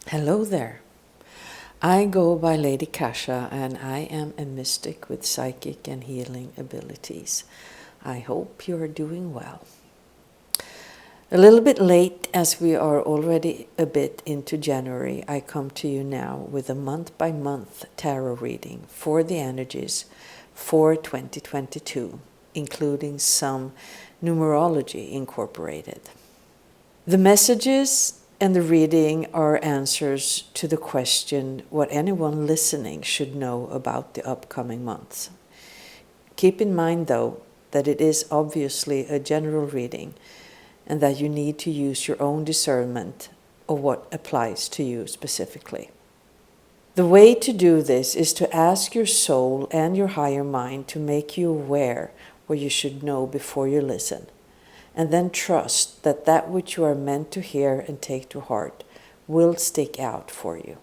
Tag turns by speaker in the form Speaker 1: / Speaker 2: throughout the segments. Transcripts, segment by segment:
Speaker 1: Hello there. I go by Lady Casha and I am a mystic with psychic and healing abilities. I hope you are doing well. A little bit late as we are already a bit into January, I come to you now with a month-by-month tarot reading for the energies for 2022, including some numerology incorporated. The messages and the reading are answers to the question what anyone listening should know about the upcoming months. Keep in mind, though, that it is obviously a general reading and that you need to use your own discernment of what applies to you specifically. The way to do this is to ask your soul and your higher mind to make you aware what you should know before you listen, and then trust that that which you are meant to hear and take to heart will stick out for you.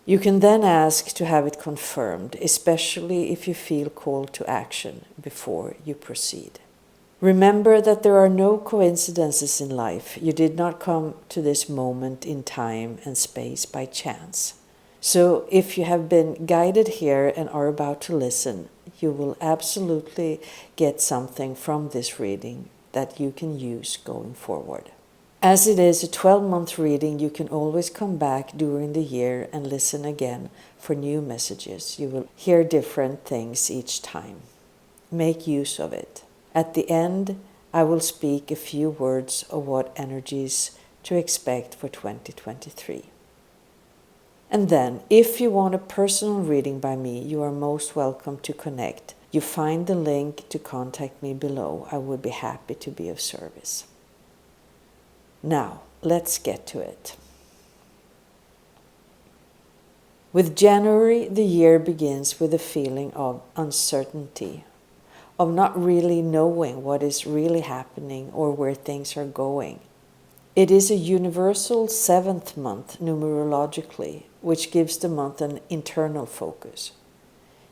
Speaker 1: You can then ask to have it confirmed, especially if you feel called to action before you proceed. Remember that there are no coincidences in life. You did not come to this moment in time and space by chance. So if you have been guided here and are about to listen, you will absolutely get something from this reading that you can use going forward. As it is a 12-month reading, you can always come back during the year and listen again for new messages. You will hear different things each time. Make use of it. At the end, I will speak a few words of what energies to expect for 2023. And then, if you want a personal reading by me, you are most welcome to connect. You find the link to contact me below. I would be happy to be of service. Now, let's get to it. With January, the year begins with a feeling of uncertainty, of not really knowing what is really happening or where things are going. It is a universal 7th month numerologically, which gives the month an internal focus.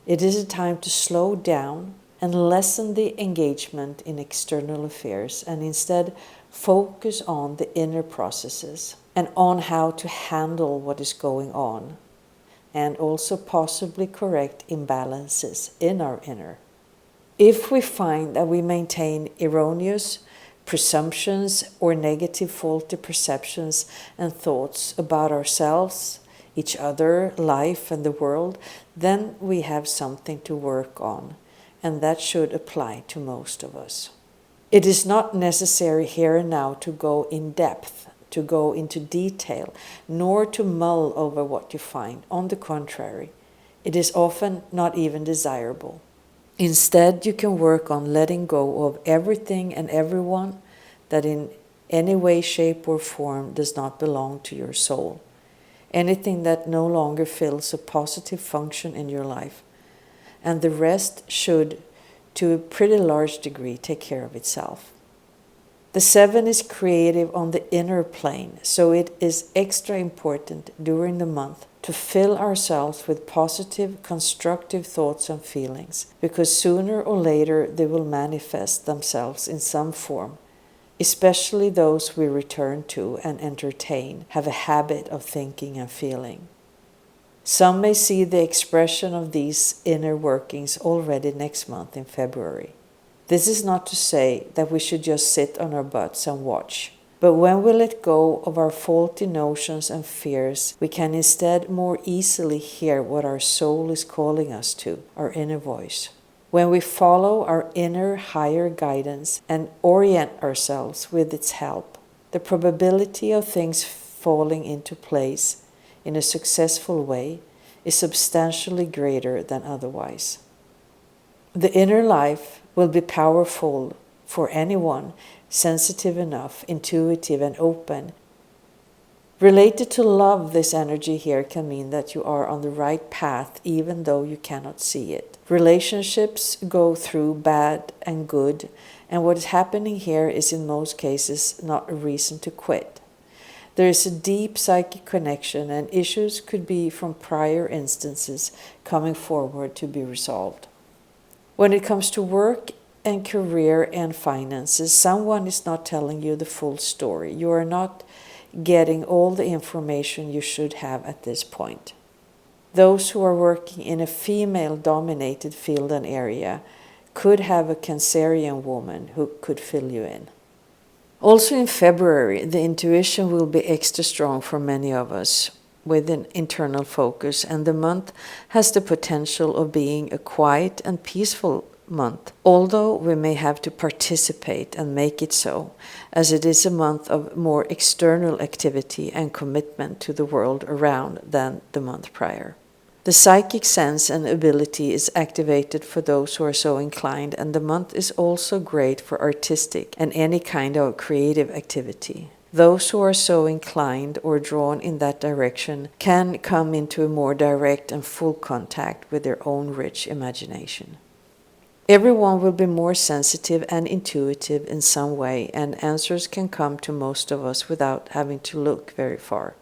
Speaker 1: It is a time to slow down and lessen the engagement in external affairs and instead focus on the inner processes and on how to handle what is going on, and also possibly correct imbalances in our inner. If we find that we maintain erroneous presumptions or negative faulty perceptions and thoughts about ourselves, each other, life and the world, then we have something to work on, and that should apply to most of us. It is not necessary here and now to go in depth, to go into detail, nor to mull over what you find. On the contrary, it is often not even desirable. Instead, you can work on letting go of everything and everyone that in any way, shape or form does not belong to your soul. Anything that no longer fills a positive function in your life. And the rest should, to a pretty large degree, take care of itself. The 7 is creative on the inner plane, so it is extra important during the month to fill ourselves with positive, constructive thoughts and feelings, because sooner or later they will manifest themselves in some form. Especially those we return to and entertain have a habit of thinking and feeling. Some may see the expression of these inner workings already next month in February. This is not to say that we should just sit on our butts and watch. But when we let go of our faulty notions and fears, we can instead more easily hear what our soul is calling us to, our inner voice. When we follow our inner higher guidance and orient ourselves with its help, the probability of things falling into place in a successful way is substantially greater than otherwise. The inner life will be powerful for anyone sensitive enough, intuitive and open. Related to love, this energy here can mean that you are on the right path even though you cannot see it. Relationships go through bad and good, and what is happening here is in most cases not a reason to quit. There is a deep psychic connection, and issues could be from prior instances coming forward to be resolved. When it comes to work and career and finances, someone is not telling you the full story. You are not getting all the information you should have at this point. Those who are working in a female-dominated field and area could have a Cancerian woman who could fill you in. Also in February, the intuition will be extra strong for many of us with an internal focus, and the month has the potential of being a quiet and peaceful month, although we may have to participate and make it so, as it is a month of more external activity and commitment to the world around than the month prior. The psychic sense and ability is activated for those who are so inclined, and the month is also great for artistic and any kind of creative activity. Those who are so inclined or drawn in that direction can come into a more direct and full contact with their own rich imagination. Everyone will be more sensitive and intuitive in some way, and answers can come to most of us without having to look very far.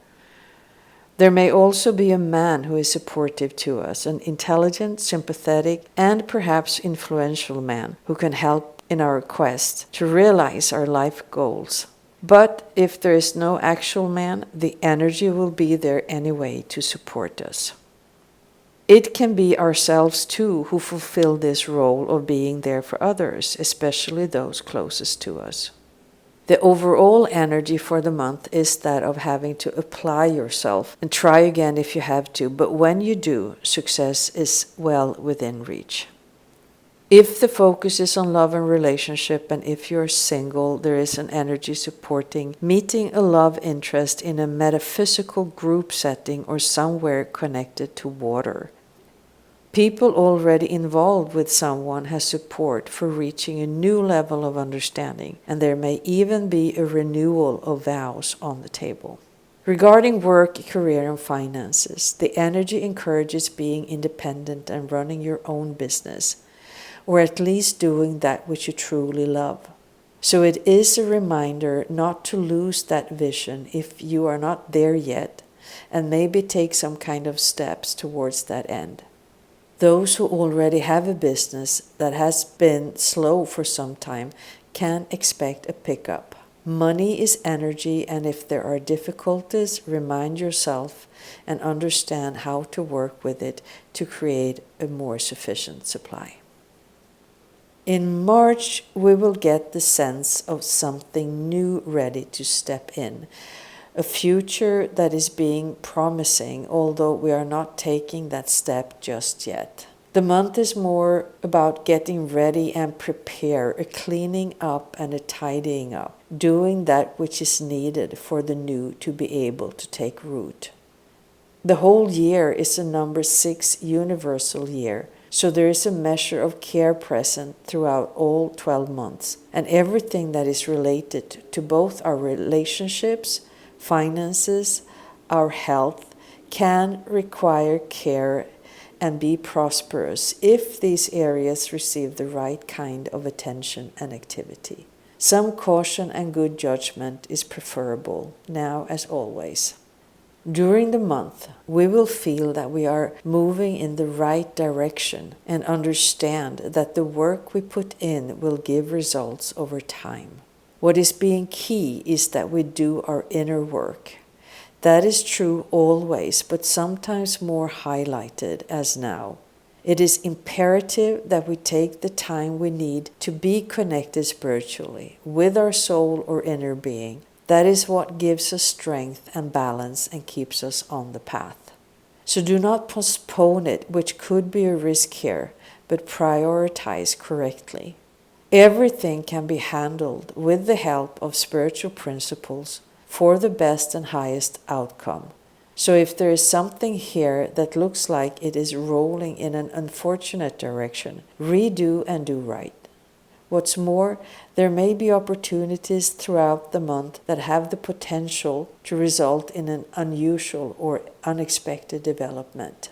Speaker 1: There may also be a man who is supportive to us, an intelligent, sympathetic, and perhaps influential man who can help in our quest to realize our life goals. But if there is no actual man, the energy will be there anyway to support us. It can be ourselves too who fulfill this role of being there for others, especially those closest to us. The overall energy for the month is that of having to apply yourself and try again if you have to, but when you do, success is well within reach. If the focus is on love and relationship, and if you're single, there is an energy supporting meeting a love interest in a metaphysical group setting or somewhere connected to water. People already involved with someone have support for reaching a new level of understanding, and there may even be a renewal of vows on the table. Regarding work, career, and finances, the energy encourages being independent and running your own business, or at least doing that which you truly love. So it is a reminder not to lose that vision if you are not there yet, and maybe take some kind of steps towards that end. Those who already have a business that has been slow for some time can expect a pickup. Money is energy, and if there are difficulties, remind yourself and understand how to work with it to create a more sufficient supply. In March, we will get the sense of something new ready to step in. A future that is being promising, although we are not taking that step just yet. The month is more about getting ready and prepare, a cleaning up and a tidying up, doing that which is needed for the new to be able to take root. The whole year is a number 6 universal year, so there is a measure of care present throughout all 12 months, and everything that is related to both our relationships, finances, our health can require care and be prosperous if these areas receive the right kind of attention and activity. Some caution and good judgment is preferable, now as always. During the month, we will feel that we are moving in the right direction and understand that the work we put in will give results over time. What is being key is that we do our inner work. That is true always, but sometimes more highlighted as now. It is imperative that we take the time we need to be connected spiritually with our soul or inner being. That is what gives us strength and balance and keeps us on the path. So do not postpone it, which could be a risk here, but prioritize correctly. Everything can be handled with the help of spiritual principles for the best and highest outcome. So if there is something here that looks like it is rolling in an unfortunate direction, redo and do right. What's more, there may be opportunities throughout the month that have the potential to result in an unusual or unexpected development.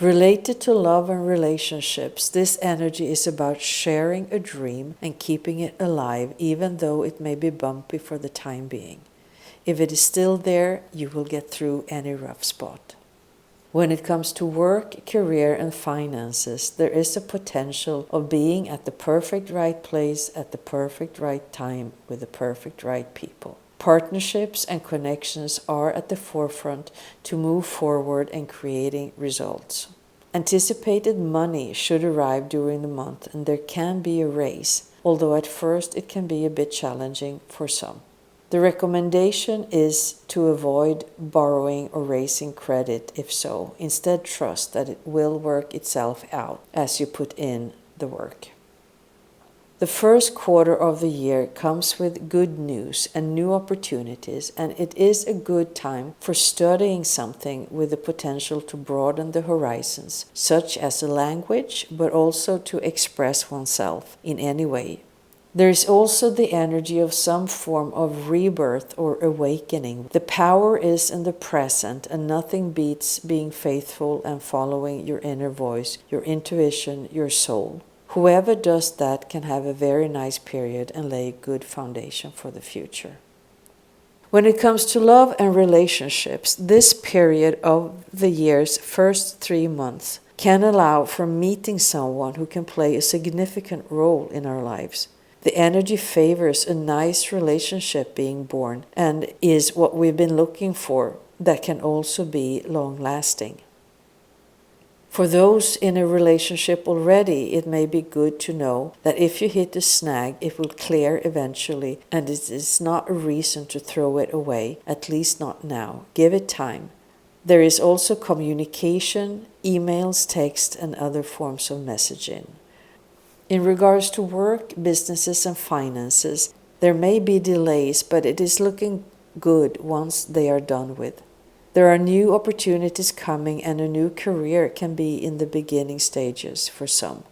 Speaker 1: Related to love and relationships, this energy is about sharing a dream and keeping it alive, even though it may be bumpy for the time being. If it is still there, you will get through any rough spot. When it comes to work, career, and finances, there is a potential of being at the perfect right place at the perfect right time with the perfect right people. Partnerships and connections are at the forefront to move forward and creating results. Anticipated money should arrive during the month, and there can be a raise, although at first it can be a bit challenging for some. The recommendation is to avoid borrowing or raising credit if so. Instead, trust that it will work itself out as you put in the work. The first quarter of the year comes with good news and new opportunities, and it is a good time for studying something with the potential to broaden the horizons, such as a language, but also to express oneself in any way. There is also the energy of some form of rebirth or awakening. The power is in the present, and nothing beats being faithful and following your inner voice, your intuition, your soul. Whoever does that can have a very nice period and lay a good foundation for the future. When it comes to love and relationships, this period of the year's first 3 months can allow for meeting someone who can play a significant role in our lives. The energy favors a nice relationship being born and is what we've been looking for that can also be long-lasting. For those in a relationship already, it may be good to know that if you hit a snag, it will clear eventually, and it is not a reason to throw it away, at least not now. Give it time. There is also communication, emails, text, and other forms of messaging. In regards to work, businesses, and finances, there may be delays, but it is looking good once they are done with. There are new opportunities coming, and a new career can be in the beginning stages for some.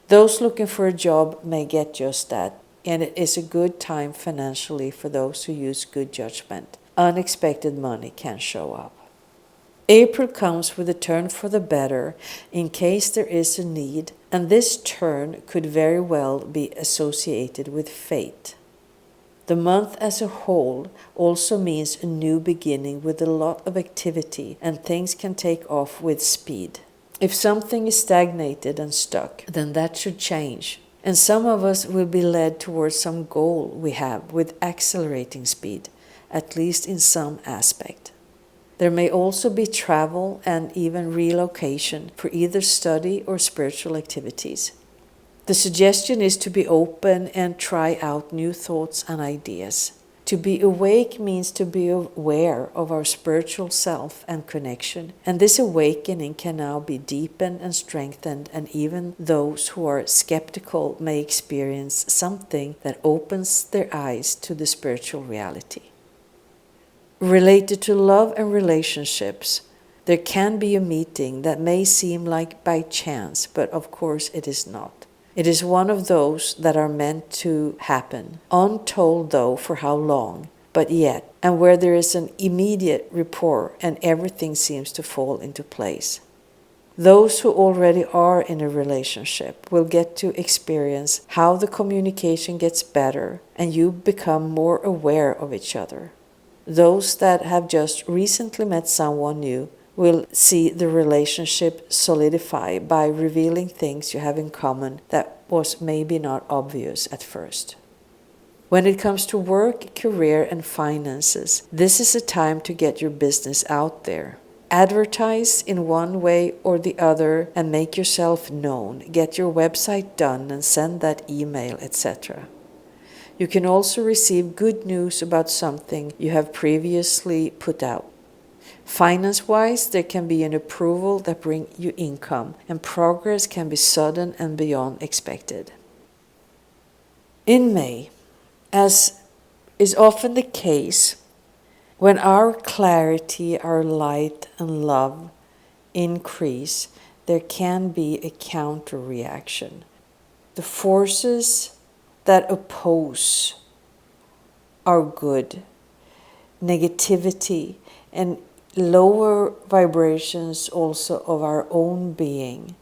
Speaker 1: Those looking for a job may get just that, and it is a good time financially for those who use good judgment. Unexpected money can show up. April comes with a turn for the better in case there is a need, and this turn could very well be associated with fate. The month as a whole also means a new beginning with a lot of activity, and things can take off with speed. If something is stagnated and stuck, then that should change. And some of us will be led towards some goal we have with accelerating speed, at least in some aspect. There may also be travel and even relocation for either study or spiritual activities. The suggestion is to be open and try out new thoughts and ideas. To be awake means to be aware of our spiritual self and connection, and this awakening can now be deepened and strengthened, and even those who are skeptical may experience something that opens their eyes to the spiritual reality. Related to love and relationships, there can be a meeting that may seem like by chance, but of course it is not. It is one of those that are meant to happen, untold though for how long, but yet, and where there is an immediate rapport and everything seems to fall into place. Those who already are in a relationship will get to experience how the communication gets better and you become more aware of each other. Those that have just recently met someone new will see the relationship solidify by revealing things you have in common that was maybe not obvious at first. When it comes to work, career, and finances, this is a time to get your business out there. Advertise in one way or the other and make yourself known. Get your website done and send that email, etc. You can also receive good news about something you have previously put out. Finance-wise, there can be an approval that brings you income, and progress can be sudden and beyond expected. In May, as is often the case, when our clarity, our light and love increase, there can be a counter-reaction. The forces that oppose our good, negativity, and lower vibrations also of our own being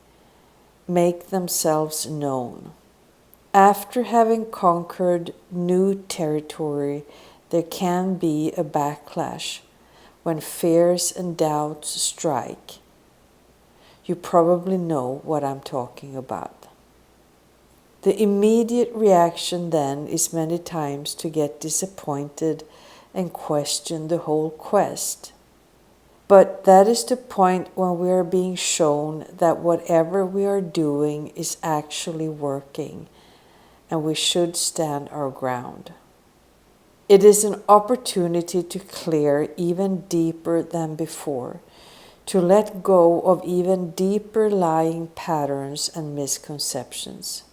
Speaker 1: make themselves known. After having conquered new territory, there can be a backlash when fears and doubts strike. You probably know what I'm talking about. The immediate reaction then is many times to get disappointed and question the whole quest. But that is the point when we are being shown that whatever we are doing is actually working, and we should stand our ground. It is an opportunity to clear even deeper than before, to let go of even deeper lying patterns and misconceptions.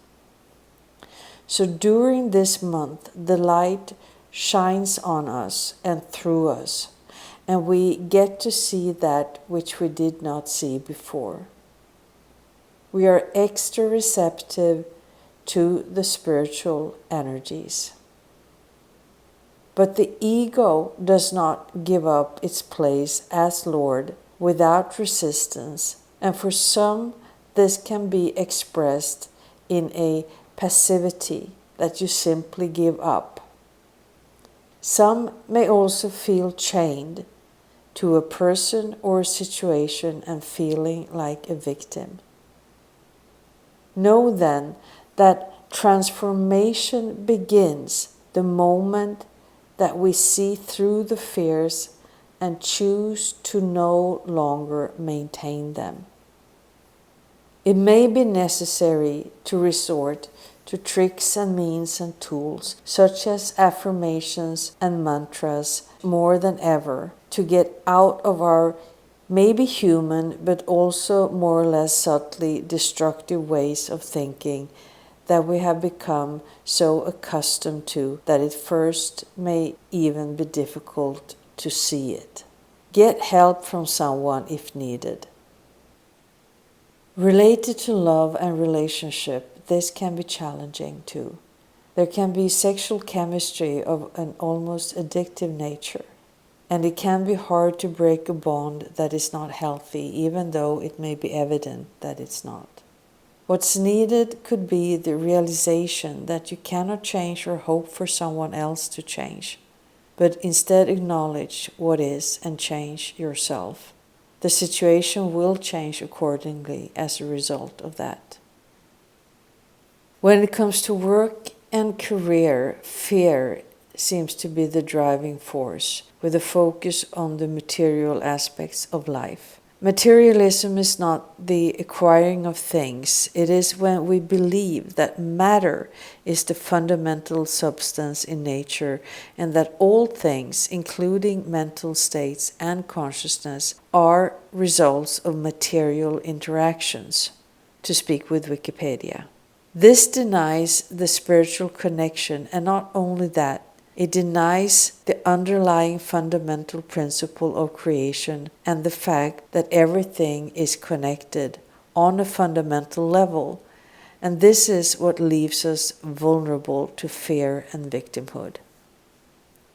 Speaker 1: So during this month, the light shines on us and through us, and we get to see that which we did not see before. We are extra receptive to the spiritual energies. But the ego does not give up its place as Lord without resistance, and for some this can be expressed in a passivity that you simply give up. Some may also feel chained to a person or a situation and feeling like a victim. Know then that transformation begins the moment that we see through the fears and choose to no longer maintain them. It may be necessary to resort to tricks and means and tools such as affirmations and mantras more than ever to get out of our maybe human but also more or less subtly destructive ways of thinking that we have become so accustomed to that at first may even be difficult to see it. Get help from someone if needed. Related to love and relationship, this can be challenging too. There can be sexual chemistry of an almost addictive nature, and it can be hard to break a bond that is not healthy, even though it may be evident that it's not. What's needed could be the realization that you cannot change or hope for someone else to change, but instead acknowledge what is and change yourself. The situation will change accordingly as a result of that. When it comes to work and career, fear seems to be the driving force, with a focus on the material aspects of life. Materialism is not the acquiring of things. It is when we believe that matter is the fundamental substance in nature and that all things, including mental states and consciousness, are results of material interactions, to speak with Wikipedia. This denies the spiritual connection, and not only that, it denies the underlying fundamental principle of creation and the fact that everything is connected on a fundamental level, and this is what leaves us vulnerable to fear and victimhood.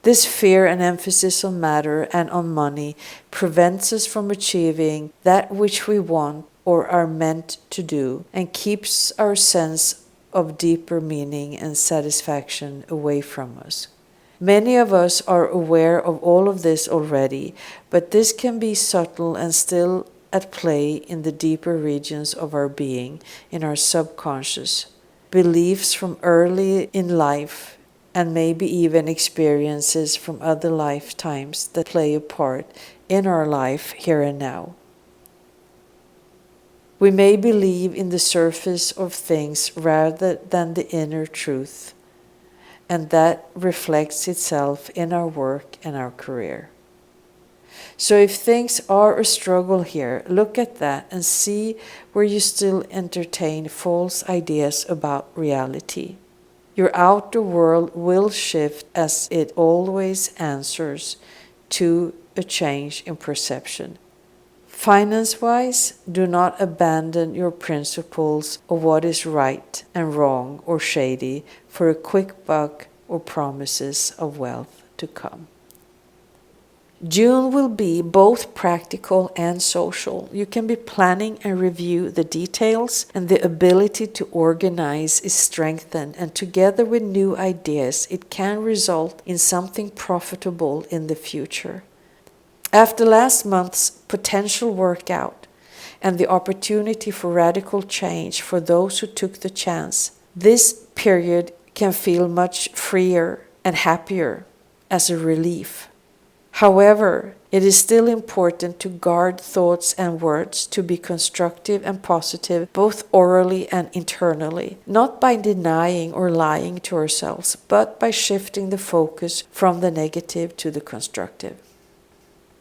Speaker 1: This fear and emphasis on matter and on money prevents us from achieving that which we want or are meant to do, and keeps our sense of deeper meaning and satisfaction away from us. Many of us are aware of all of this already, but this can be subtle and still at play in the deeper regions of our being, in our subconscious. Beliefs from early in life, and maybe even experiences from other lifetimes that play a part in our life here and now. We may believe in the surface of things rather than the inner truth, and that reflects itself in our work and our career. So if things are a struggle here, look at that and see where you still entertain false ideas about reality. Your outer world will shift as it always answers to a change in perception. Finance-wise, do not abandon your principles of what is right and wrong or shady for a quick buck or promises of wealth to come. June will be both practical and social. You can be planning and review the details, and the ability to organize is strengthened, and together with new ideas, it can result in something profitable in the future. After last month's potential workout and the opportunity for radical change for those who took the chance, this period can feel much freer and happier. as a relief. However, it is still important to guard thoughts and words to be constructive and positive, both orally and internally, not by denying or lying to ourselves, but by shifting the focus from the negative to the constructive.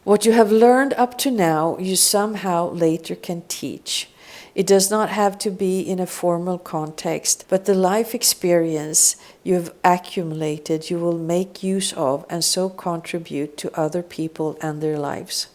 Speaker 1: What you have learned up to now, you somehow later can teach. It does not have to be in a formal context, but the life experience you have accumulated you will make use of and so contribute to other people and their lives.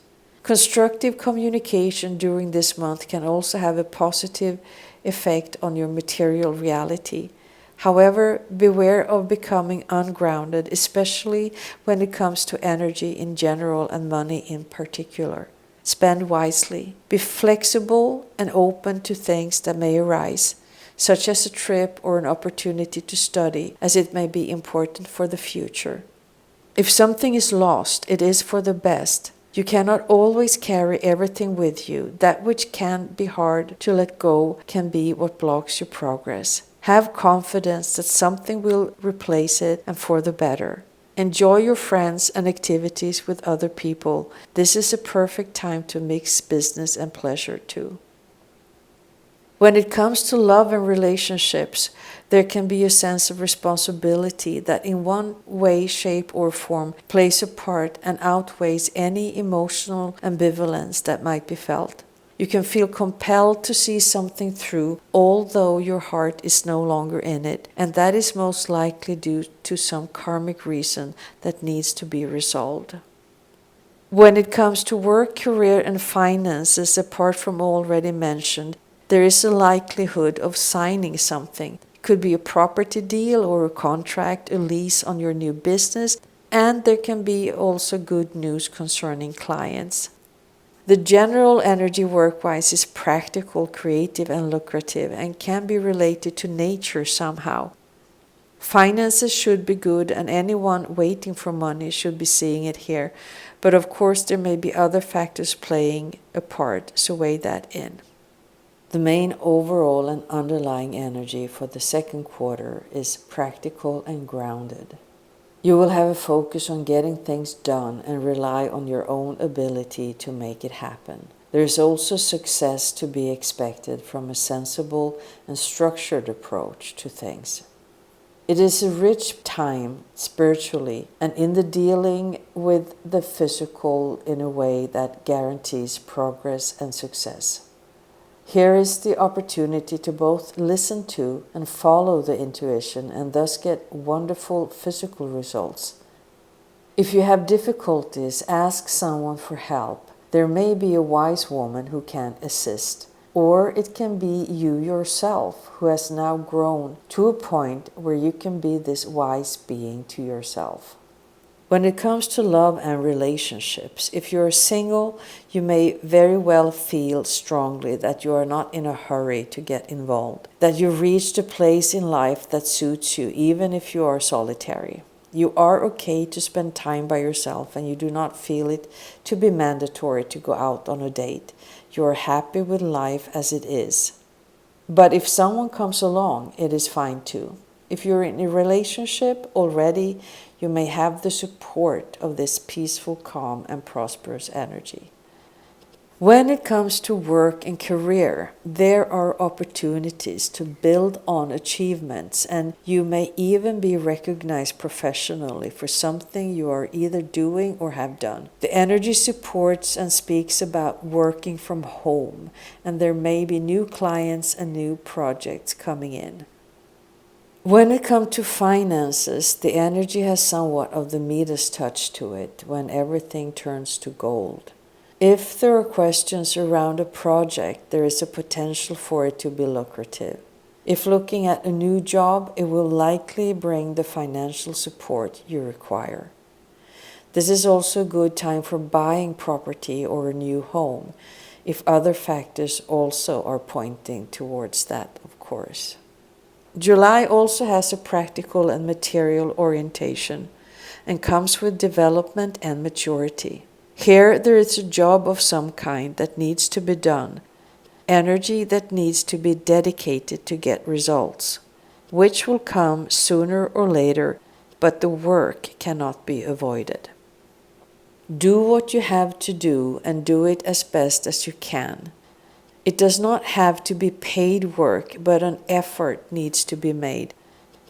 Speaker 1: Constructive communication during this month can also have a positive effect on your material reality. However, beware of becoming ungrounded, especially when it comes to energy in general and money in particular. Spend wisely. Be flexible and open to things that may arise, such as a trip or an opportunity to study, as it may be important for the future. If something is lost, it is for the best. You cannot always carry everything with you. That which can be hard to let go can be what blocks your progress. Have confidence that something will replace it and for the better. Enjoy your friends and activities with other people. This is a perfect time to mix business and pleasure too. When it comes to love and relationships, there can be a sense of responsibility that in one way, shape, or form plays a part and outweighs any emotional ambivalence that might be felt. You can feel compelled to see something through, although your heart is no longer in it, and that is most likely due to some karmic reason that needs to be resolved. When it comes to work, career, and finances, apart from already mentioned, there is a likelihood of signing something. It could be a property deal or a contract, a lease on your new business, and there can be also good news concerning clients. The general energy work-wise is practical, creative, and lucrative, and can be related to nature somehow. Finances should be good, and anyone waiting for money should be seeing it here. But of course there may be other factors playing a part, so weigh that in. The main overall and underlying energy for the second quarter is practical and grounded. You will have a focus on getting things done and rely on your own ability to make it happen. There is also success to be expected from a sensible and structured approach to things. It is a rich time spiritually and in the dealing with the physical in a way that guarantees progress and success. Here is the opportunity to both listen to and follow the intuition and thus get wonderful physical results. If you have difficulties, ask someone for help. There may be a wise woman who can assist, or it can be you yourself who has now grown to a point where you can be this wise being to yourself. When it comes to love and relationships, if you're single, you may very well feel strongly that you are not in a hurry to get involved, that you've reached a place in life that suits you, even if you are solitary. You are okay to spend time by yourself, and you do not feel it to be mandatory to go out on a date. You are happy with life as it is. But if someone comes along, it is fine too. If you're in a relationship already, you may have the support of this peaceful, calm, and prosperous energy. When it comes to work and career, there are opportunities to build on achievements, and you may even be recognized professionally for something you are either doing or have done. The energy supports and speaks about working from home, and there may be new clients and new projects coming in. When it comes to finances, the energy has somewhat of the Midas touch to it when everything turns to gold. If there are questions around a project, there is a potential for it to be lucrative. If looking at a new job, it will likely bring the financial support you require. This is also a good time for buying property or a new home, if other factors also are pointing towards that, of course. July also has a practical and material orientation and comes with development and maturity. Here there is a job of some kind that needs to be done, energy that needs to be dedicated to get results, which will come sooner or later, but the work cannot be avoided. Do what you have to do and do it as best as you can. It does not have to be paid work, but an effort needs to be made.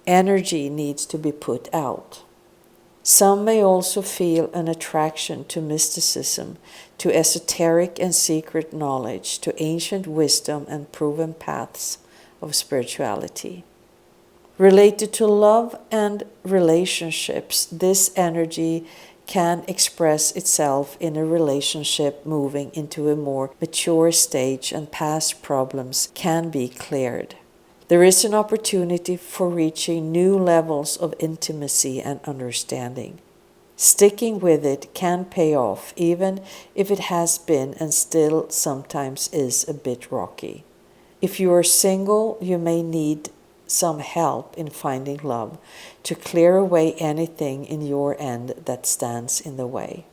Speaker 1: Energy needs to be put out. Some may also feel an attraction to mysticism, to esoteric and secret knowledge, to ancient wisdom and proven paths of spirituality. Related to love and relationships, this energy can express itself in a relationship moving into a more mature stage, and past problems can be cleared. There is an opportunity for reaching new levels of intimacy and understanding. Sticking with it can pay off, even if it has been and still sometimes is a bit rocky. If you are single, you may need some help in finding love to clear away anything in your end that stands in the way.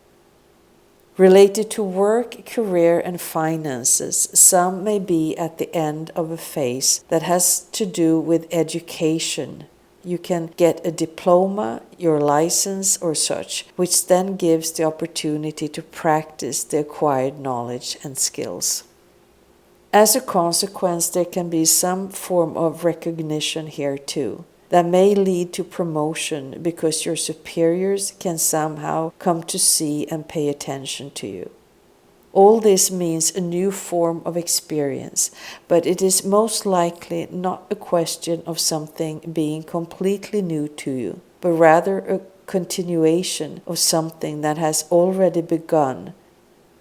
Speaker 1: Related to work, career, and finances, some may be at the end of a phase that has to do with education. You can get a diploma, your license, or such, which then gives the opportunity to practice the acquired knowledge and skills. As a consequence, there can be some form of recognition here too, that may lead to promotion because your superiors can somehow come to see and pay attention to you. All this means a new form of experience, but it is most likely not a question of something being completely new to you, but rather a continuation of something that has already begun,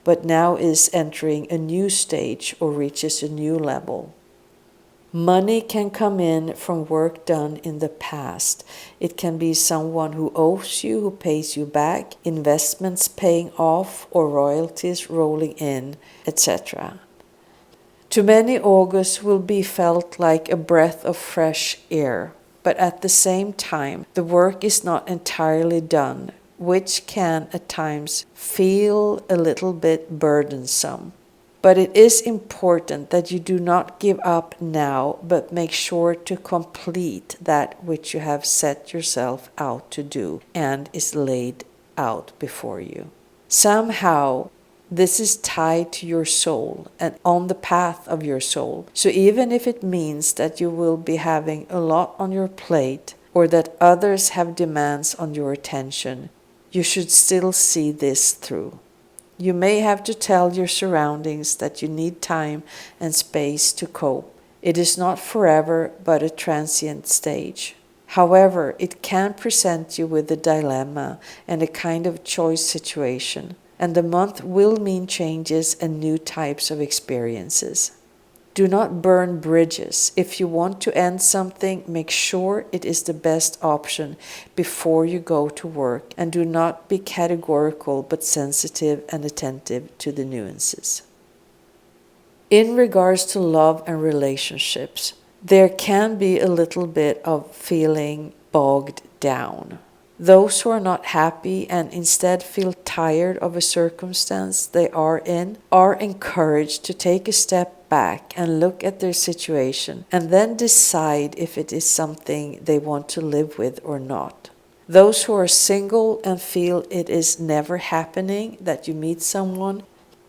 Speaker 1: but now is entering a new stage or reaches a new level. Money can come in from work done in the past. It can be someone who owes you, who pays you back, investments paying off, or royalties rolling in, etc. To many, August will be felt like a breath of fresh air, but at the same time, the work is not entirely done, which can at times feel a little bit burdensome. But it is important that you do not give up now, but make sure to complete that which you have set yourself out to do and is laid out before you. Somehow, this is tied to your soul and on the path of your soul. So even if it means that you will be having a lot on your plate, or that others have demands on your attention, you should still see this through. You may have to tell your surroundings that you need time and space to cope. It is not forever, but a transient stage. However, it can present you with a dilemma and a kind of choice situation, and the month will mean changes and new types of experiences. Do not burn bridges. If you want to end something, make sure it is the best option before you go to work, and do not be categorical but sensitive and attentive to the nuances. In regards to love and relationships, there can be a little bit of feeling bogged down. Those who are not happy and instead feel tired of a circumstance they are in are encouraged to take a step back and look at their situation and then decide if it is something they want to live with or not. Those who are single and feel it is never happening that you meet someone,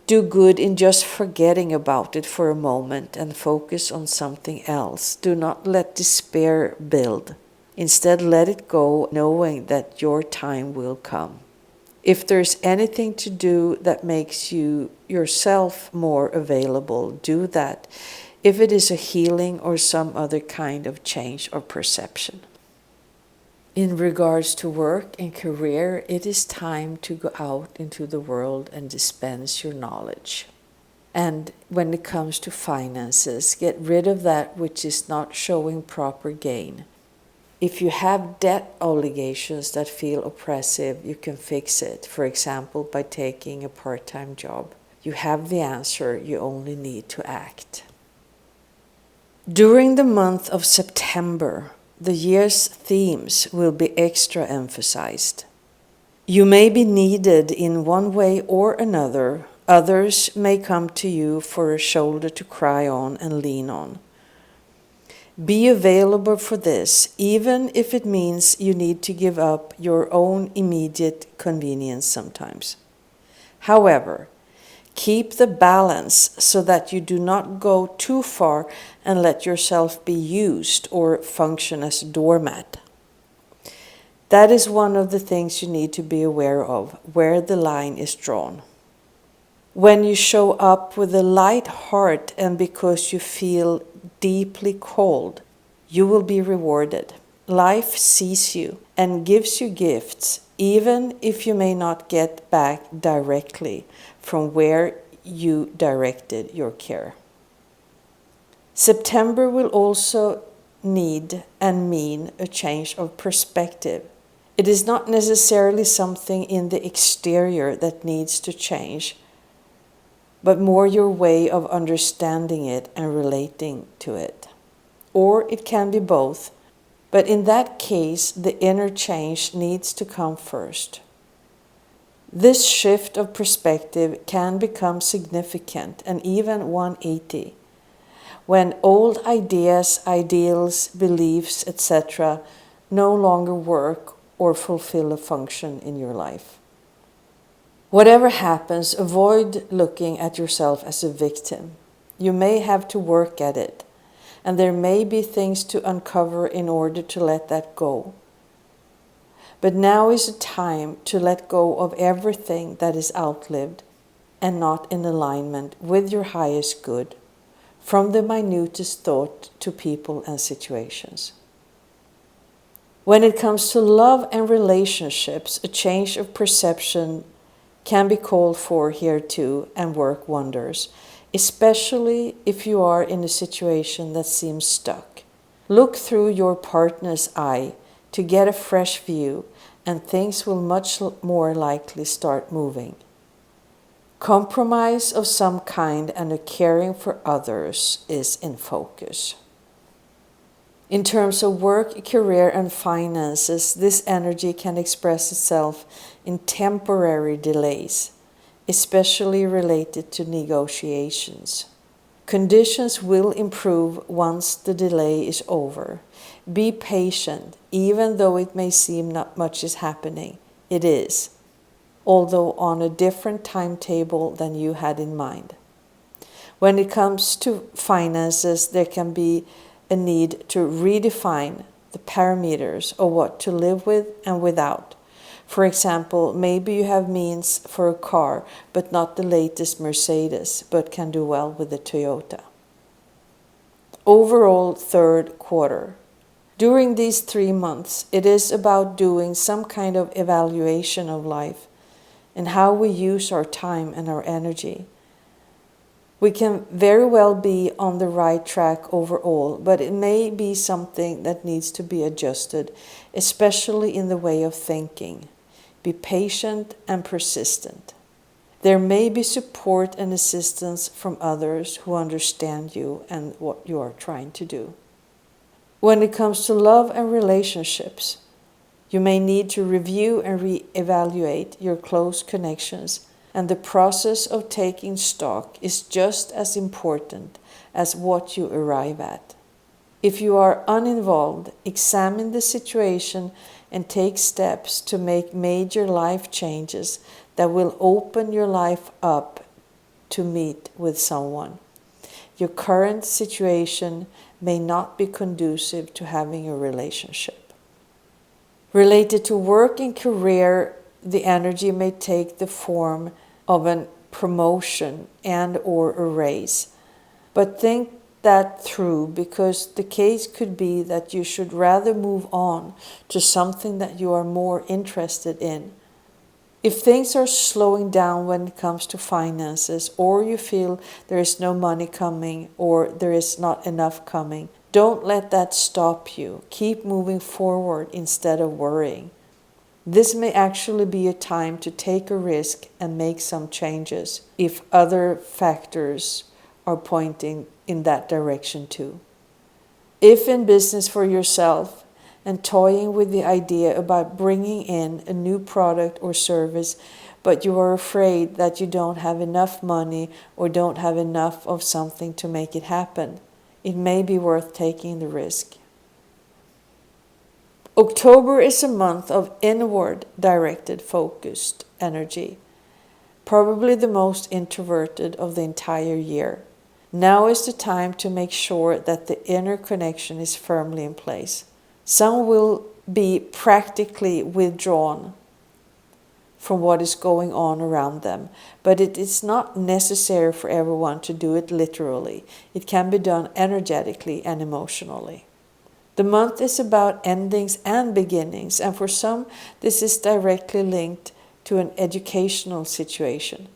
Speaker 1: do good in just forgetting about it for a moment and focus on something else. Do not let despair build. Instead, let it go, knowing that your time will come. If there's anything to do that makes you yourself more available, do that, if it is a healing or some other kind of change or perception. In regards to work and career, it is time to go out into the world and dispense your knowledge. And when it comes to finances, get rid of that which is not showing proper gain. If you have debt obligations that feel oppressive, you can fix it, for example, by taking a part-time job. You have the answer, you only need to act. During the month of September, the year's themes will be extra emphasized. You may be needed in one way or another. Others may come to you for a shoulder to cry on and lean on. Be available for this, even if it means you need to give up your own immediate convenience sometimes. However, keep the balance so that you do not go too far and let yourself be used or function as a doormat. That is one of the things you need to be aware of, where the line is drawn. When you show up with a light heart and because you feel deeply called, you will be rewarded. Life sees you and gives you gifts, even if you may not get back directly from where you directed your care. September will also need and mean a change of perspective. It is not necessarily something in the exterior that needs to change, but more your way of understanding it and relating to it. Or it can be both, but in that case, the inner change needs to come first. This shift of perspective can become significant and even 180, when old ideas, ideals, beliefs, etc. no longer work or fulfill a function in your life. Whatever happens, avoid looking at yourself as a victim. You may have to work at it, and there may be things to uncover in order to let that go. But now is a time to let go of everything that is outlived and not in alignment with your highest good, from the minutest thought to people and situations. When it comes to love and relationships, a change of perception can be called for here too and work wonders, especially if you are in a situation that seems stuck. Look through your partner's eye to get a fresh view, and things will much more likely start moving. Compromise of some kind and a caring for others is in focus. In terms of work, career, and finances, this energy can express itself in temporary delays, especially related to negotiations. Conditions will improve once the delay is over. Be patient, even though it may seem not much is happening. It is, although on a different timetable than you had in mind. When it comes to finances, there can be a need to redefine the parameters of what to live with and without. For example, maybe you have means for a car, but not the latest Mercedes, but can do well with the Toyota. Overall, third quarter. During these 3 months, it is about doing some kind of evaluation of life and how we use our time and our energy. We can very well be on the right track overall, but it may be something that needs to be adjusted, especially in the way of thinking. Be patient and persistent. There may be support and assistance from others who understand you and what you are trying to do. When it comes to love and relationships, you may need to review and re-evaluate your close connections, and the process of taking stock is just as important as what you arrive at. If you are uninvolved, examine the situation and take steps to make major life changes that will open your life up to meet with someone. Your current situation may not be conducive to having a relationship. Related to work and career, the energy may take the form of a promotion and or a raise. But think that through, because the case could be that you should rather move on to something that you are more interested in. If things are slowing down when it comes to finances, or you feel there is no money coming or there is not enough coming, don't let that stop you. Keep moving forward instead of worrying. This may actually be a time to take a risk and make some changes if other factors are pointing in that direction too. If in business for yourself and toying with the idea about bringing in a new product or service, but you are afraid that you don't have enough money or don't have enough of something to make it happen, it may be worth taking the risk. October is a month of inward-directed, focused energy, probably the most introverted of the entire year. Now is the time to make sure that the inner connection is firmly in place. Some will be practically withdrawn from what is going on around them, but it is not necessary for everyone to do it literally. It can be done energetically and emotionally. The month is about endings and beginnings, and for some, this is directly linked to an educational situation.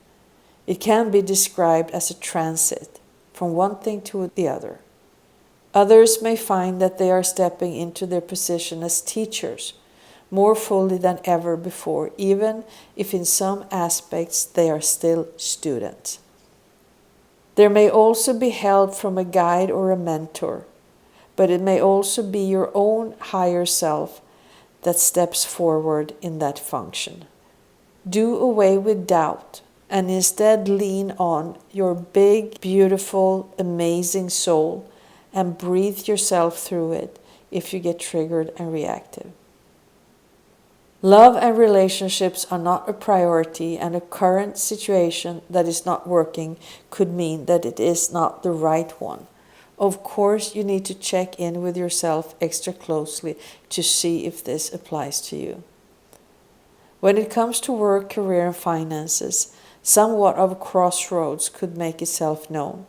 Speaker 1: It can be described as a transit from one thing to the other. Others may find that they are stepping into their position as teachers more fully than ever before, even if in some aspects they are still students. There may also be help from a guide or a mentor, but it may also be your own higher self that steps forward in that function. Do away with doubt and instead lean on your big, beautiful, amazing soul and breathe yourself through it if you get triggered and reactive. Love and relationships are not a priority, and a current situation that is not working could mean that it is not the right one. Of course, you need to check in with yourself extra closely to see if this applies to you. When it comes to work, career, and finances, somewhat of a crossroads could make itself known,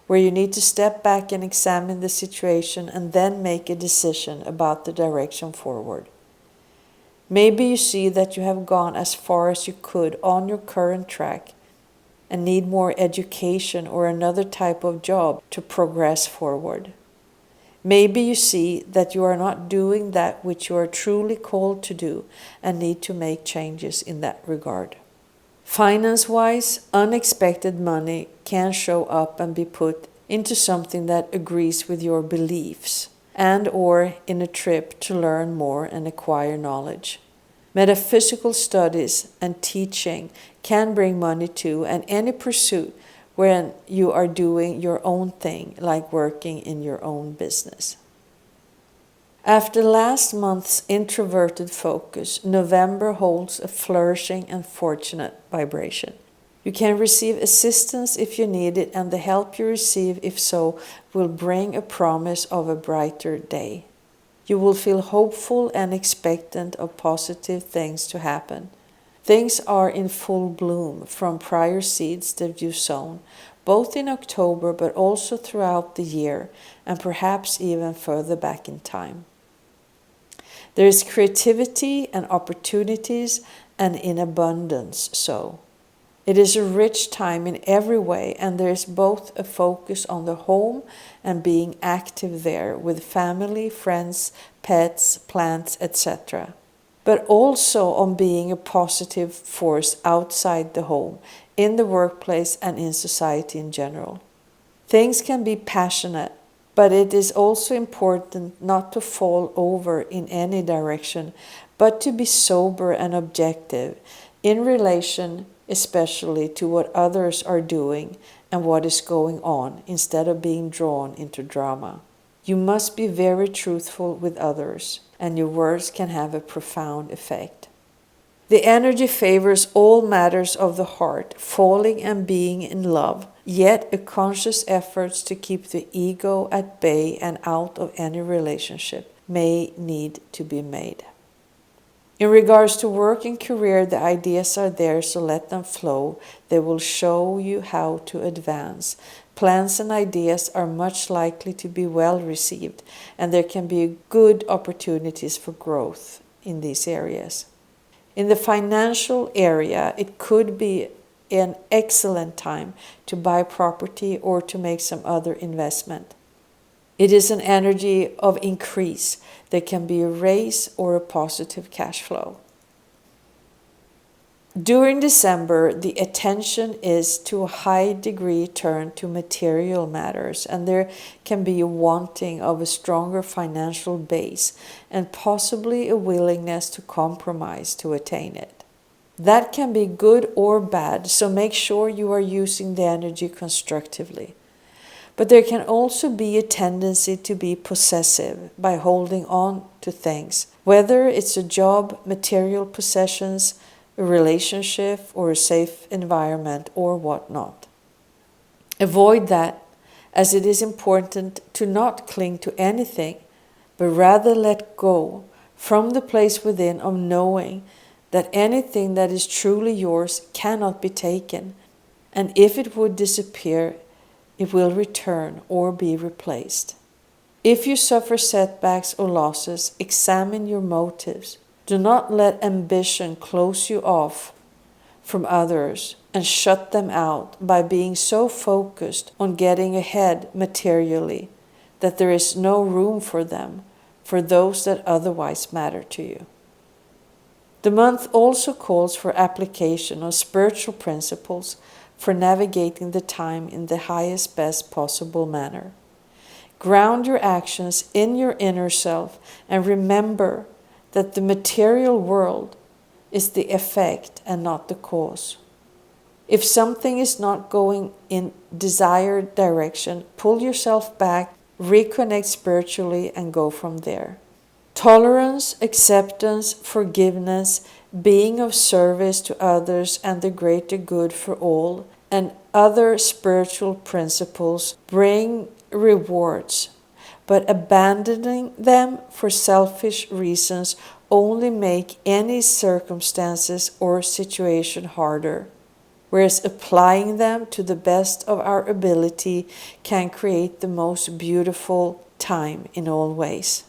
Speaker 1: where you need to step back and examine the situation and then make a decision about the direction forward. Maybe you see that you have gone as far as you could on your current track and need more education or another type of job to progress forward. Maybe you see that you are not doing that which you are truly called to do and need to make changes in that regard. Finance-wise, unexpected money can show up and be put into something that agrees with your beliefs and or in a trip to learn more and acquire knowledge. Metaphysical studies and teaching can bring money to, and any pursuit when you are doing your own thing, like working in your own business. After last month's introverted focus, November holds a flourishing and fortunate vibration. You can receive assistance if you need it, and the help you receive, if so, will bring a promise of a brighter day. You will feel hopeful and expectant of positive things to happen. Things are in full bloom from prior seeds that you've sown, both in October but also throughout the year, and perhaps even further back in time. There is creativity and opportunities, and in abundance so. It is a rich time in every way, and there is both a focus on the home and being active there with family, friends, pets, plants, etc. But also on being a positive force outside the home, in the workplace and in society in general. Things can be passionate, but it is also important not to fall over in any direction, but to be sober and objective in relation especially to what others are doing and what is going on, instead of being drawn into drama. You must be very truthful with others, and your words can have a profound effect. The energy favors all matters of the heart, falling and being in love, yet a conscious effort to keep the ego at bay and out of any relationship may need to be made. In regards to work and career, the ideas are there, so let them flow. They will show you how to advance. Plans and ideas are much likely to be well received, and there can be good opportunities for growth in these areas. In the financial area, it could be an excellent time to buy property or to make some other investment. It is an energy of increase. There can be a raise or a positive cash flow. During December, the attention is to a high degree turned to material matters, and there can be a wanting of a stronger financial base and possibly a willingness to compromise to attain it. That can be good or bad, so make sure you are using the energy constructively. But there can also be a tendency to be possessive by holding on to things, whether it's a job, material possessions, a relationship, or a safe environment, or whatnot. Avoid that, as it is important to not cling to anything, but rather let go from the place within of knowing that anything that is truly yours cannot be taken, and if it would disappear, it will return or be replaced. If you suffer setbacks or losses, examine your motives. Do not let ambition close you off from others and shut them out by being so focused on getting ahead materially that there is no room for them, for those that otherwise matter to you. The month also calls for application of spiritual principles for navigating the time in the highest, best possible manner. Ground your actions in your inner self and remember that the material world is the effect and not the cause. If something is not going in desired direction, pull yourself back, reconnect spiritually, and go from there. Tolerance, acceptance, forgiveness, being of service to others and the greater good for all, and other spiritual principles bring rewards, but abandoning them for selfish reasons only make any circumstances or situation harder, whereas applying them to the best of our ability can create the most beautiful time in all ways.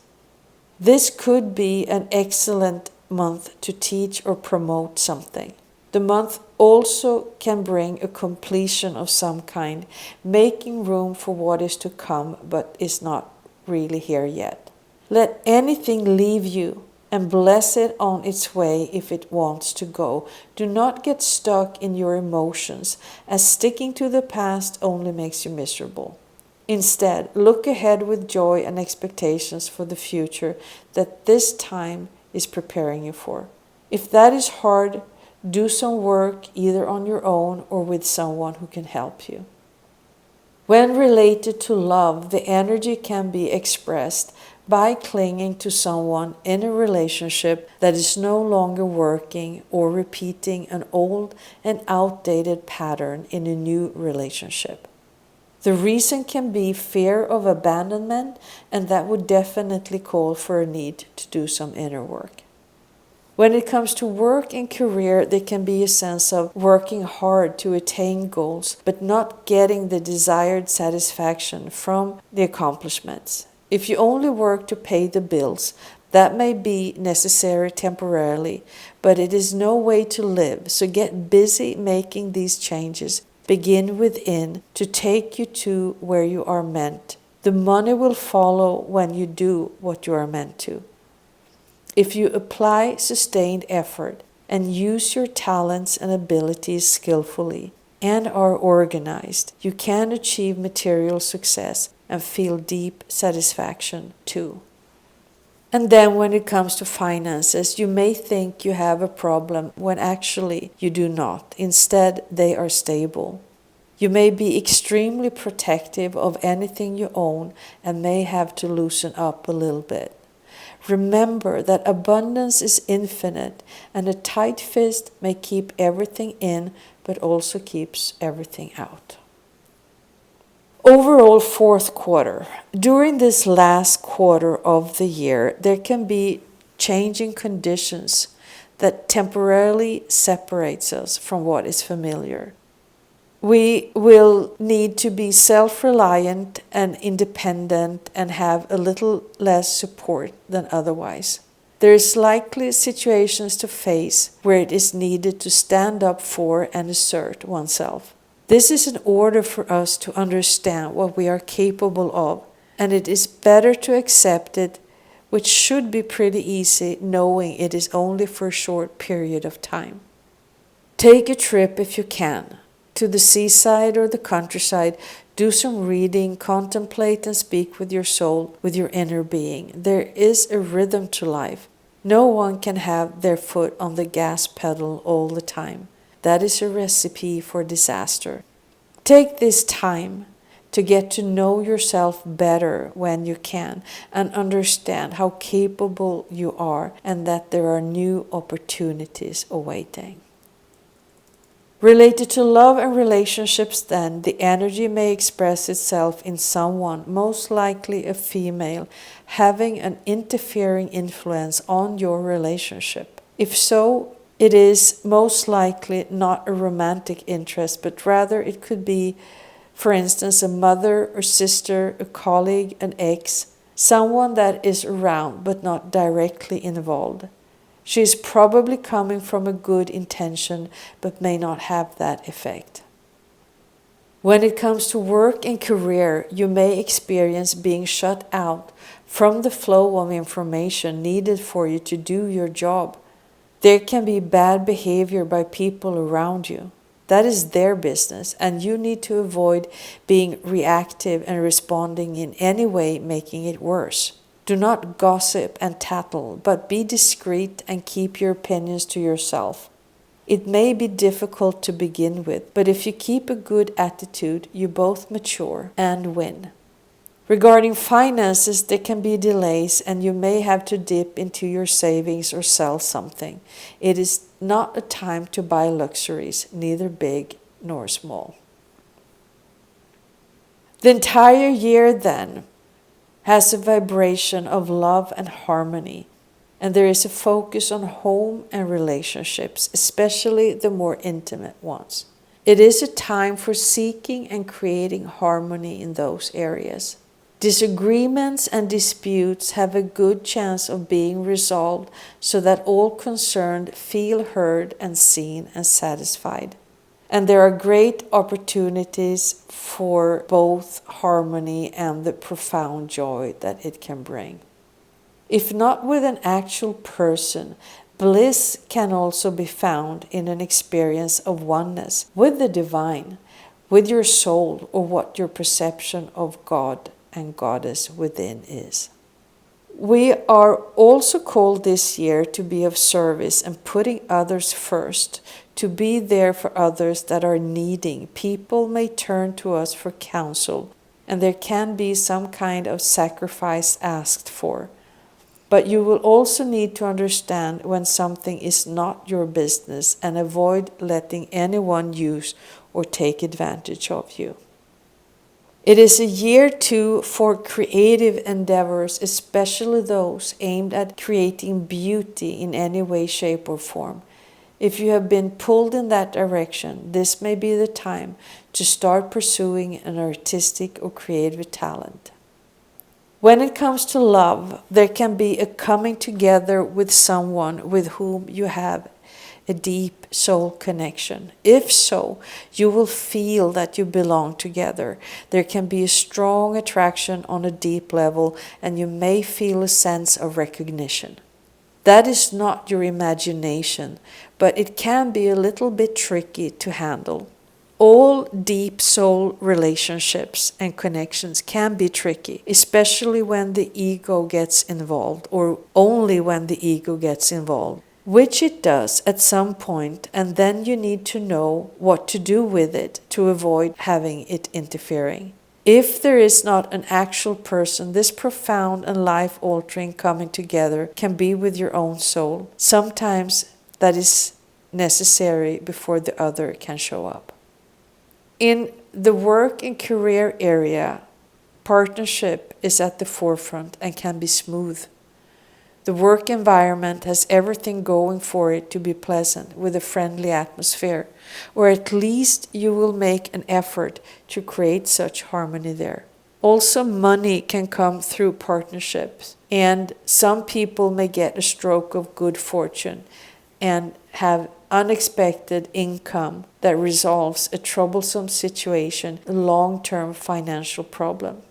Speaker 1: This could be an excellent month to teach or promote something. The month also can bring a completion of some kind, making room for what is to come but is not really here yet. Let anything leave you and bless it on its way if it wants to go. Do not get stuck in your emotions, as sticking to the past only makes you miserable. Instead, look ahead with joy and expectations for the future that this time is preparing you for. If that is hard, do some work either on your own or with someone who can help you. When related to love, the energy can be expressed by clinging to someone in a relationship that is no longer working or repeating an old and outdated pattern in a new relationship. The reason can be fear of abandonment, and that would definitely call for a need to do some inner work. When it comes to work and career, there can be a sense of working hard to attain goals, but not getting the desired satisfaction from the accomplishments. If you only work to pay the bills, that may be necessary temporarily, but it is no way to live, so get busy making these changes. Begin within to take you to where you are meant. The money will follow when you do what you are meant to. If you apply sustained effort and use your talents and abilities skillfully and are organized, you can achieve material success and feel deep satisfaction too. And then when it comes to finances, you may think you have a problem when actually you do not. Instead, they are stable. You may be extremely protective of anything you own and may have to loosen up a little bit. Remember that abundance is infinite, and a tight fist may keep everything in, but also keeps everything out. Overall, fourth quarter. During this last quarter of the year, there can be changing conditions that temporarily separates us from what is familiar. We will need to be self-reliant and independent and have a little less support than otherwise. There is likely situations to face where it is needed to stand up for and assert oneself. This is in order for us to understand what we are capable of, and it is better to accept it, which should be pretty easy, knowing it is only for a short period of time. Take a trip if you can, to the seaside or the countryside. Do some reading, contemplate and speak with your soul, with your inner being. There is a rhythm to life. No one can have their foot on the gas pedal all the time. That is a recipe for disaster. Take this time to get to know yourself better when you can and understand how capable you are and that there are new opportunities awaiting. Related to love and relationships then, the energy may express itself in someone, most likely a female, having an interfering influence on your relationship. If so, it is most likely not a romantic interest, but rather it could be, for instance, a mother or sister, a colleague, an ex, someone that is around but not directly involved. She is probably coming from a good intention but may not have that effect. When it comes to work and career, you may experience being shut out from the flow of information needed for you to do your job. There can be bad behavior by people around you. That is their business, and you need to avoid being reactive and responding in any way making it worse. Do not gossip and tattle, but be discreet and keep your opinions to yourself. It may be difficult to begin with, but if you keep a good attitude, you both mature and win. Regarding finances, there can be delays and you may have to dip into your savings or sell something. It is not a time to buy luxuries, neither big nor small. The entire year then has a vibration of love and harmony, and there is a focus on home and relationships, especially the more intimate ones. It is a time for seeking and creating harmony in those areas. Disagreements and disputes have a good chance of being resolved so that all concerned feel heard and seen and satisfied. And there are great opportunities for both harmony and the profound joy that it can bring. If not with an actual person, bliss can also be found in an experience of oneness with the divine, with your soul, or what your perception of God and Goddess within is. We are also called this year to be of service and putting others first, to be there for others that are needing. People may turn to us for counsel, and there can be some kind of sacrifice asked for. But you will also need to understand when something is not your business and avoid letting anyone use or take advantage of you. It is a year too for creative endeavors, especially those aimed at creating beauty in any way, shape, or form. If you have been pulled in that direction, this may be the time to start pursuing an artistic or creative talent. When it comes to love, there can be a coming together with someone with whom you have a deep soul connection. If so, you will feel that you belong together. There can be a strong attraction on a deep level, and you may feel a sense of recognition. That is not your imagination, but it can be a little bit tricky to handle. All deep soul relationships and connections can be tricky, especially when the ego gets involved, or only when the ego gets involved, which it does at some point, and then you need to know what to do with it to avoid having it interfering. If there is not an actual person, this profound and life-altering coming together can be with your own soul. Sometimes that is necessary before the other can show up. In the work and career area, partnership is at the forefront and can be smooth. The work environment has everything going for it to be pleasant with a friendly atmosphere, or at least you will make an effort to create such harmony there. Also, money can come through partnerships, and some people may get a stroke of good fortune and have unexpected income that resolves a troublesome situation, a long-term financial problem.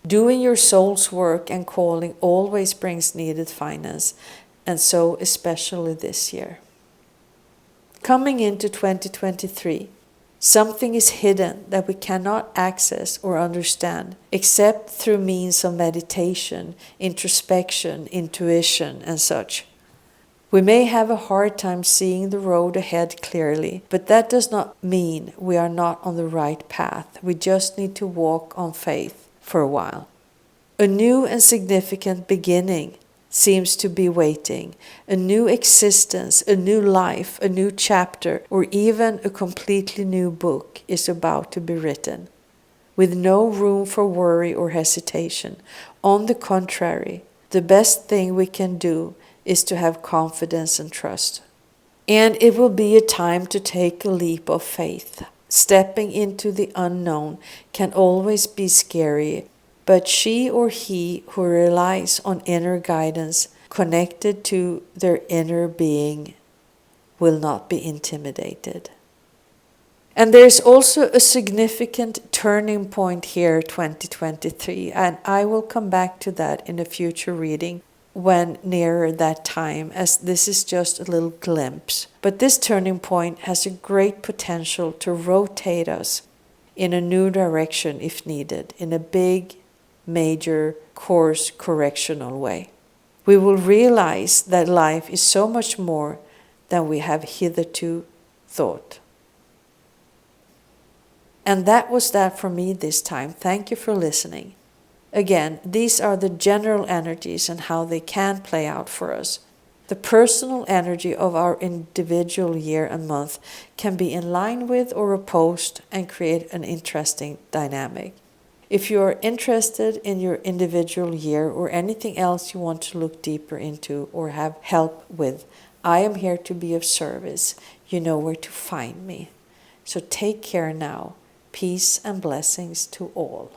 Speaker 1: Doing your soul's work and calling always brings needed finance, and so especially this year. Coming into 2023, something is hidden that we cannot access or understand except through means of meditation, introspection, intuition, and such. We may have a hard time seeing the road ahead clearly, but that does not mean we are not on the right path. We just need to walk on faith for a while. A new and significant beginning seems to be waiting. A new existence, a new life, a new chapter, or even a completely new book is about to be written, with no room for worry or hesitation. On the contrary, the best thing we can do is to have confidence and trust. And it will be a time to take a leap of faith. Stepping into the unknown can always be scary, but she or he who relies on inner guidance connected to their inner being will not be intimidated. And there's also a significant turning point here, 2023, and I will come back to that in a future reading when nearer that time, as this is just a little glimpse. But this turning point has a great potential to rotate us in a new direction if needed, in a big, major, course correctional way. We will realize that life is so much more than we have hitherto thought. And that was that for me this time. Thank you for listening. Again, these are the general energies and how they can play out for us. The personal energy of our individual year and month can be in line with or opposed and create an interesting dynamic. If you are interested in your individual year or anything else you want to look deeper into or have help with, I am here to be of service. You know where to find me. So take care now. Peace and blessings to all.